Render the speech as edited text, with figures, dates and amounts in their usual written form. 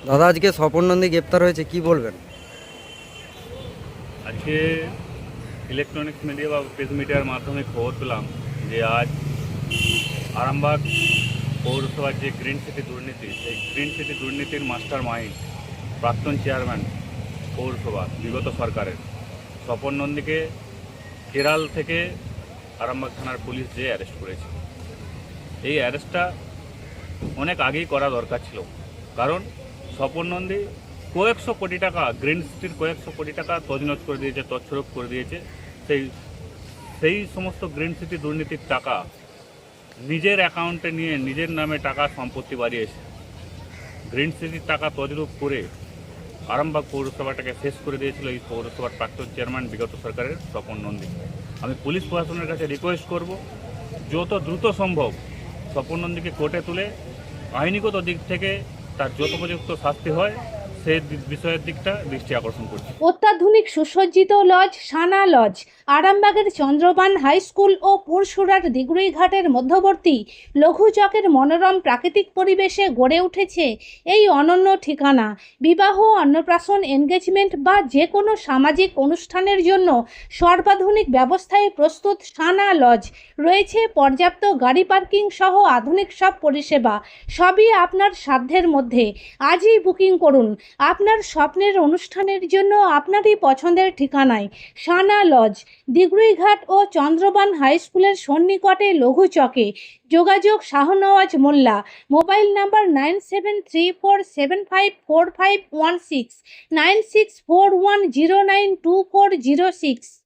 দাদা, আজকে স্বপন নন্দী গ্রেপ্তার হয়েছে, কি বলবেন? আজকে ইলেকট্রনিক্স মিডিয়া বা প্রেস মিডিয়ার মাধ্যমে খবর পেলাম যে আজ আরামবাগ পৌরসভার যে গ্রিন সিটি দুর্নীতি, সেই গ্রিন সিটি দুর্নীতির মাস্টার মাইন্ড প্রাক্তন চেয়ারম্যান পৌরসভা বিগত সরকারের স্বপন নন্দীকে কেরাল থেকে আরামবাগ থানার পুলিশ যে অ্যারেস্ট করেছে। এই অ্যারেস্টটা অনেক আগেই করা দরকার ছিল, কারণ স্বপন নন্দী কয়েকশো কোটি টাকা, গ্রিন সিটির কয়েকশো কোটি টাকা তছনছ করে দিয়েছে, তছরূপ করে দিয়েছে। সেই সেই সমস্ত গ্রিন সিটি দুর্নীতির টাকা নিজের অ্যাকাউন্টে নিয়ে নিজের নামে টাকা সম্পত্তি বাড়িয়েছে। গ্রিন সিটির টাকা তছরূপ করে আরামবাগ পৌরসভাটাকে শেষ করে দিয়েছিল এই পৌরসভার প্রাক্তন চেয়ারম্যান বিগত সরকারের স্বপন নন্দী। আমি পুলিশ প্রশাসনের কাছে রিকোয়েস্ট করব, যত দ্রুত সম্ভব স্বপন নন্দীকে কোর্টে তুলে আইনিগত দিক থেকে তার যথোপযুক্ত শাস্তি হয় সেই বিষয়ের দিকটা দৃষ্টি আকর্ষণ করছি। অত্যাধুনিক সুসজ্জিত লজ সানা লজ আরামবাগের চন্দ্রবান হাই স্কুল ও পুরসুরার দিগুড়িঘাটের মধ্যবর্তী লঘু চকের মনোরম প্রাকৃতিক পরিবেশে গড়ে উঠেছে এই অনন্য ঠিকানা। বিবাহ, অন্নপ্রাশন, এনগেজমেন্ট বা যে কোনো সামাজিক অনুষ্ঠানের জন্য সর্বাধুনিক ব্যবস্থায় প্রস্তুত সানা লজ। রয়েছে পর্যাপ্ত গাড়ি পার্কিং সহ আধুনিক সব পরিষেবা, সবই আপনার সাধ্যের মধ্যে। আজই বুকিং করুন আপনার স্বপ্নের অনুষ্ঠানের জন্য আপনারই পছন্দের ঠিকানায়। সানা লজ, দিগুড়িঘাট ও চন্দ্রবান হাই স্কুলের সন্নিকটে লঘু চকে। যোগাযোগ শাহনওয়াজ মোল্লা। Mobile number 9734754516, 9641092406।